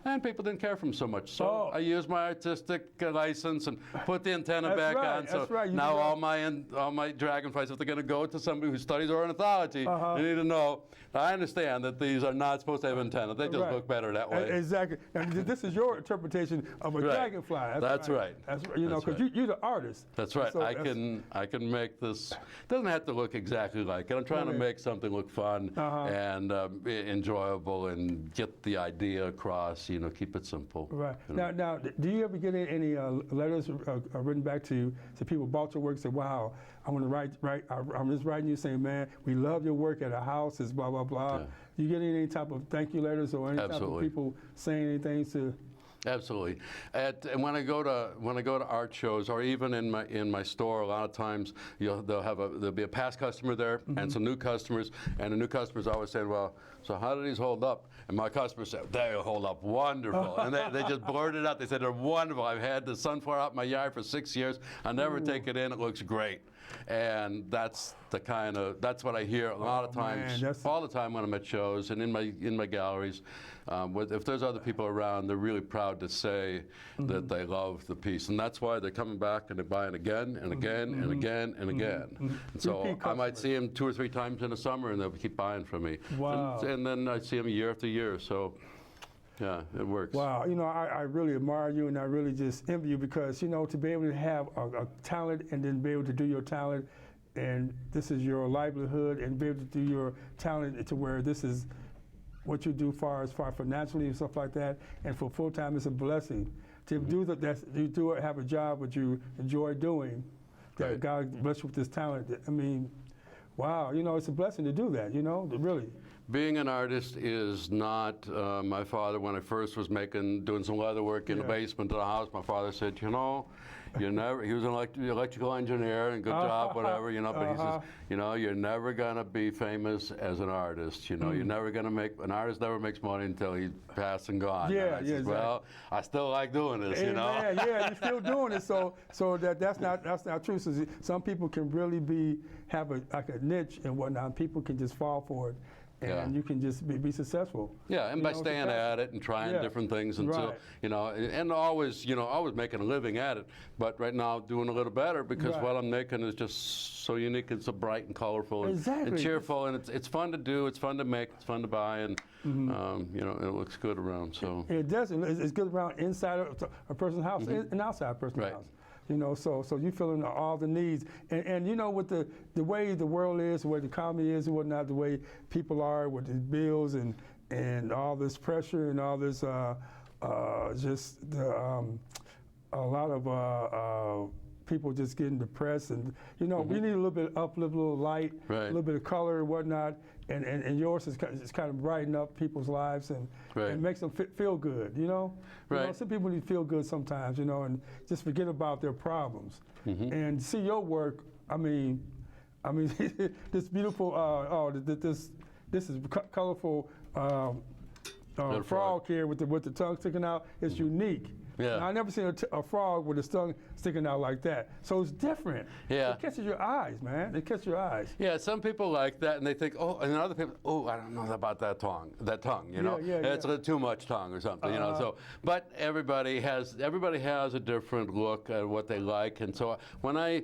And people didn't care for them so much. So I used my artistic license and put the antenna back on. So now all my dragonflies, if they're going to go to somebody who studies ornithology, they need to know. I understand that these are not supposed to have antenna. They just look better that way. Exactly. And this is your interpretation of a dragonfly. That's right. Because you're the artist. That's right. So I can make this. It doesn't have to look exactly like it. I'm trying to make something look fun and enjoyable, and get the idea across. Keep it simple. Right. Now, do you ever get any letters written back to you? So people bought your work and said, "Wow, I'm going to write. I'm just writing you saying, man, we love your work at our house. It's blah blah blah." Yeah. Do you get any type of thank you letters or any type of people saying anything to? Absolutely. And when I go to art shows, or even in my store, a lot of times there'll be a past customer there and some new customers, and the new customers always say, "Well, so how do these hold up?" And my customers say, "They hold up wonderful," and they just blurted it out. They said, "They're wonderful. I've had the sunflower out in my yard for 6 years. I never take it in. It looks great." And that's what I hear a lot of times, all the time when I'm at shows and in my galleries. If there's other people around, they're really proud to say that they love the piece, and that's why they're coming back and they're buying again and again and again and again. And so I might see them 2 or 3 times in the summer, and they'll keep buying from me. Wow. And then I see them year after year. So. Yeah, it works. Wow, I really admire you, and I really just envy you, because, to be able to have a talent and then be able to do your talent, and this is your livelihood, and be able to do your talent to where this is what you do far financially and stuff like that, and for full time, it's a blessing. To do that, you do have a job that you enjoy doing, that God bless you with this talent. I mean, wow, it's a blessing to do that, really. Being an artist is not, my father, when I first was doing some leather work in the basement of the house, my father said, he was an electrical engineer, and good job, whatever, but he says, you're never going to be famous as an artist, you're never going to an artist never makes money until he's passed and gone. Yeah, and I said, well, I still like doing this, Yeah, you're still doing it, so that's not true. So some people can really have like a niche and whatnot, people can just fall for it. And you can just be successful. Yeah, and by staying at it and trying different things until, and always making a living at it. But right now, doing a little better, because what I'm making is just so unique and so bright and colorful and cheerful, and it's fun to do, it's fun to make, it's fun to buy, and it looks good around. So it does. It's good around inside a person's house and outside a person's house. So you filling all the needs, and with the way the world is, the way the economy is and whatnot, the way people are with the bills and all this pressure and all this a lot of people just getting depressed, and we need a little bit of uplift, a little light, a little bit of color and whatnot, and yours is kind of brighten up people's lives and makes them feel good, some people need to feel good sometimes, and just forget about their problems. And see your work, I mean, this beautiful, this is colorful frog here with the tongue sticking out. It's unique. Yeah. Now, I never seen a frog with its tongue sticking out like that. So it's different. Yeah. It catches your eyes, man. It catches your eyes. Yeah, some people like that, and they think, oh, and other people, oh, I don't know about that tongue, you know, it's a little too much tongue or something, you know. So, but everybody has a different look at what they like, and so when I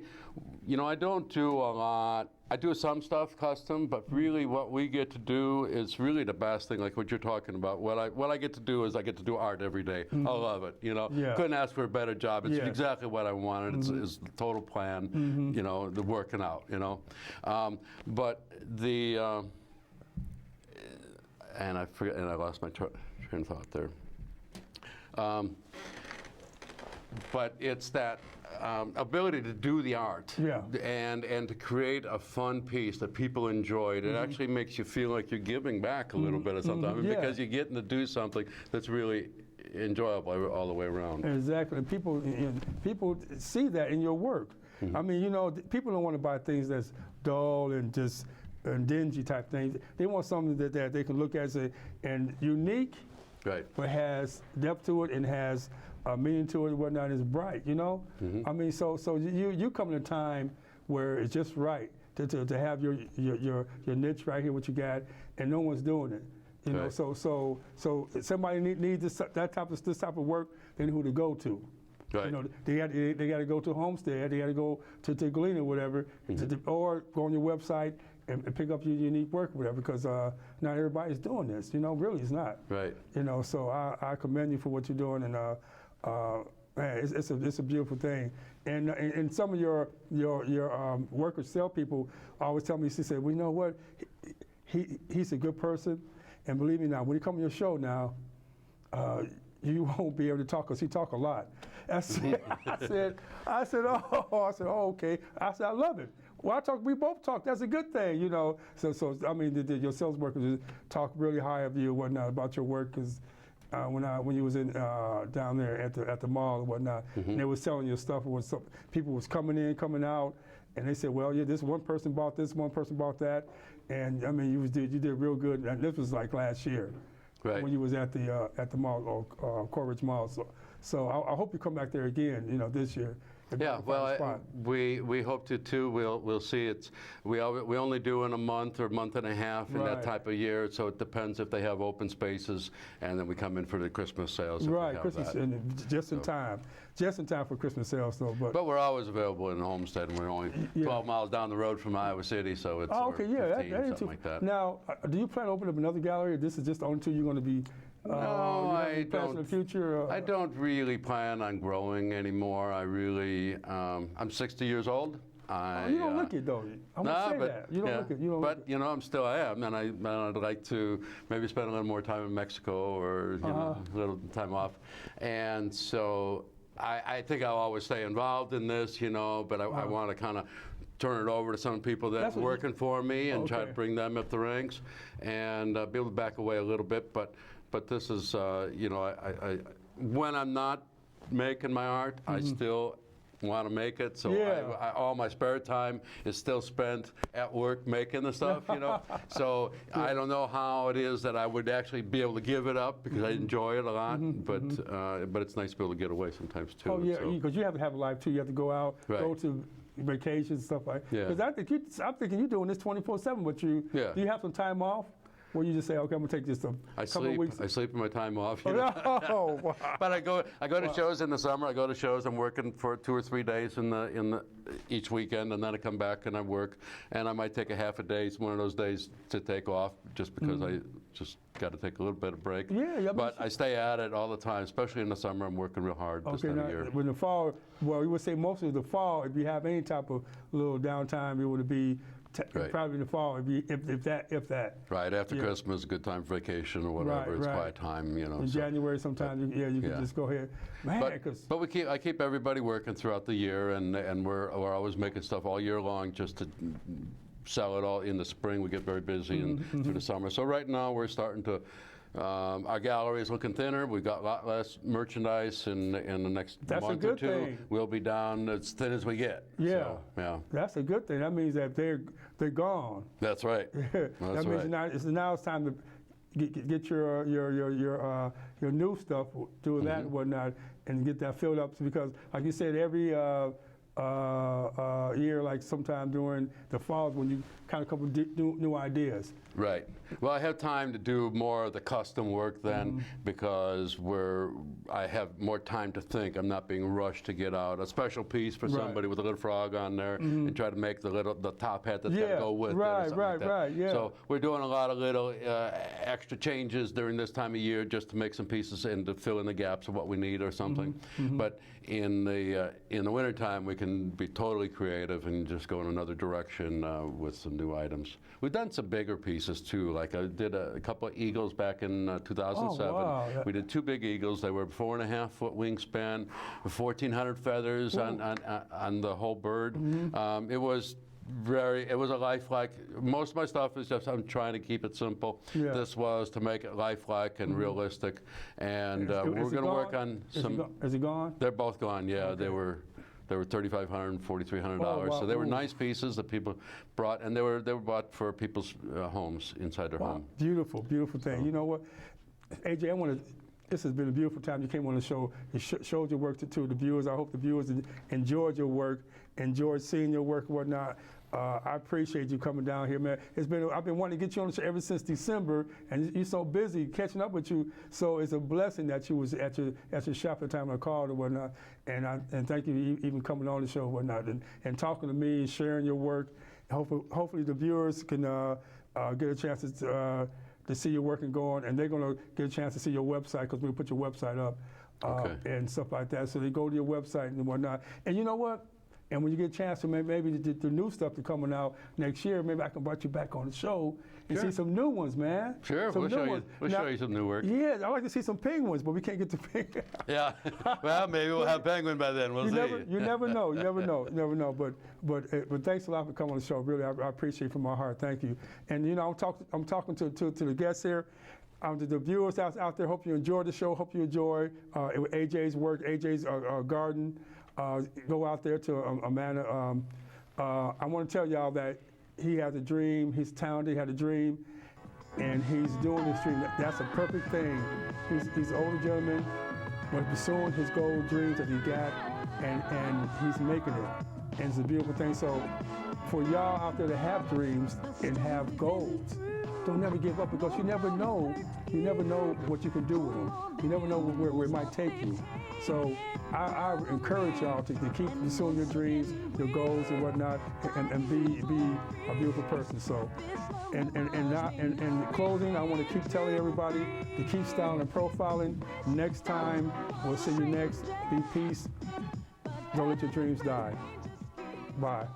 don't do a lot. I do some stuff custom, but really what we get to do is really the best thing, like what you're talking about. What I get to do is I get to do art every day. I love it, you know. Yeah. Couldn't ask for a better job. It's exactly what I wanted. It's the total plan, you know, the working out, you know. But the, and I forget, and I lost my train of thought there. But it's that ability to do the art and to create a fun piece that people enjoy. It actually makes you feel like you're giving back a little bit of something because you're getting to do something that's really enjoyable all the way around. Exactly. People see that in your work. I mean, you know, people don't want to buy things that's dull and just dingy type things. They want something that they can look at and unique, but has depth to it and has meaning to it and whatnot, is bright, you know? I mean, so you come in a time where it's just right to have your niche right here, what you got, and no one's doing it. You know, so if somebody needs this type of work, they know who to go to. You know, they got to go to Homestead, they got to go to Glean or whatever, or go on your website and pick up your unique work or whatever, because not everybody's doing this. You know, really, it's not. You know, so I commend you for what you're doing, and man, it's a beautiful thing. And some of your workers, salespeople, always tell me, she said, well, you know what, he's a good person, and believe me now, when you come on your show now, you won't be able to talk, because he talk a lot. I said, oh, okay. I said, I love it. Well, we both talk. That's a good thing, you know. So I mean, your sales workers talk really high of you and whatnot about your work, because when you was in down there at the mall and whatnot, and they was selling your stuff, people was coming in, coming out, and they said, well, yeah, this one person bought this, one person bought that, and I mean, you did real good. And this was like last year, when you was at the mall, or Coleridge Mall. So I hope you come back there again, you know, this year. Yeah, well, we hope to too. We'll see. We only do in a month or month and a half in that type of year. So it depends if they have open spaces, and then we come in for the Christmas sales. Christmas, and just in time for Christmas sales, though. But we're always available in Homestead, and we're only 12 miles down the road from Iowa City, so it's 15, something like that. Now, do you plan to open up another gallery? Or this is just the only two you're going to be? No, I don't. In the future, I don't really plan on growing anymore. I really, I'm 60 years old. You don't look it though. I'm gonna say that. You don't look it. You don't. But you know, I am, and I'd like to maybe spend a little more time in Mexico, or you know, a little time off. And so I think I'll always stay involved in this, you know. But I want to kind of turn it over to some people that are working for me and try to bring them up the ranks, and be able to back away a little bit. But this is, you know, I when I'm not making my art, I still want to make it. So all my spare time is still spent at work making the stuff, you know. So I don't know how it is that I would actually be able to give it up, because I enjoy it a lot. But it's nice to be able to get away sometimes too. Oh yeah, because you have to have a life too. You have to go out, go to vacations, stuff like that. Because I'm thinking you're doing this 24/7, but do you have some time off? Where you just say, okay, I'm gonna take just a couple of weeks. I sleep in my time off. You know? Oh, wow. But I go to shows in the summer. I go to shows. I'm working for 2 or 3 days in each weekend, and then I come back and I work. And I might take a half a day, one of those days, to take off, just because I just got to take a little bit of break. But I stay at it all the time, especially in the summer. I'm working real hard this time of year. When the fall, well, we would say mostly the fall. If you have any type of little downtime, it would be. Probably in the fall, if that. Right, after Christmas is a good time for vacation or whatever. It's quiet time, you know. In January sometimes, you can just go ahead. Man, but I keep everybody working throughout the year, and we're always making stuff all year long just to sell it all in the spring. We get very busy through the summer. So right now we're starting to. Our gallery is looking thinner. We've got a lot less merchandise in the next month or two. Thing. We'll be down as thin as we get. Yeah, so, that's a good thing. That means that they're gone. That's right. That means now it's time to. get your new stuff, do that and whatnot, and get that filled up because, like you said, every year, like sometime during the fall, when you kind of come with new ideas. Right. Well, I have time to do more of the custom work then because I have more time to think. I'm not being rushed to get out a special piece for somebody with a little frog on there and try to make the top hat that's got to go with it. Right. Yeah. So we're doing a lot of little extra changes during this time of year just to make some pieces and to fill in the gaps of what we need or something. But in the wintertime, we can be totally creative and just go in another direction with some new items. We've done some bigger pieces too. Like I did a couple of eagles back in 2007. Oh, wow. We did 2 big eagles. They were 4.5-foot wingspan, 1,400 feathers on the whole bird. It was a lifelike. Most of my stuff is just I'm trying to keep it simple. Yeah. This was to make it lifelike and realistic. And we're going to work on some. Is it gone? They're both gone. Yeah, okay. They were $3,500 and $4,300. Wow. So they were nice pieces that people brought, and they were bought for people's homes inside their home. Beautiful thing. So. You know what, AJ, this has been a beautiful time. You came on the show. You showed your work to the viewers. I hope the viewers enjoyed your work, enjoyed seeing your work and whatnot. I appreciate you coming down here, man. I've been wanting to get you on the show ever since December, and you're so busy catching up with you. So it's a blessing that you was at your shop at the time I called and whatnot. And thank you even coming on the show and whatnot and talking to me and sharing your work. Hopefully the viewers can get a chance to see your work and go on, and they're going to get a chance to see your website because we put your website up and stuff like that. So they go to your website and whatnot. And you know what? And when you get a chance to maybe the new stuff to coming out next year, maybe I can invite you back on the show and see some new ones, man. Sure, we'll show you some new work. Yeah, I'd like to see some penguins, but we can't get the penguins. Yeah, well, maybe we'll have penguin by then. We'll see. You never know. You never know. But thanks a lot for coming on the show. Really, I appreciate it from my heart. Thank you. And you know, I'm talking to the guests here. To the viewers out there, hope you enjoyed the show. Hope you enjoy AJ's work, AJ's garden. Go out there to Amanda. I want to tell y'all that he has a dream. He's talented. He had a dream, and he's doing this dream. That's a perfect thing. He's an older gentleman, but pursuing his goal dreams that he got, and he's making it. And it's a beautiful thing. So, for y'all out there to have dreams and have goals, don't never give up because you never know what you can do with them. You never know where it might take you. So I encourage y'all to keep pursuing your dreams, your goals and whatnot, and be a beautiful person. So, in closing, I want to keep telling everybody to keep styling and profiling. Next time, we'll see you next. Be peace. Don't let your dreams die. Bye.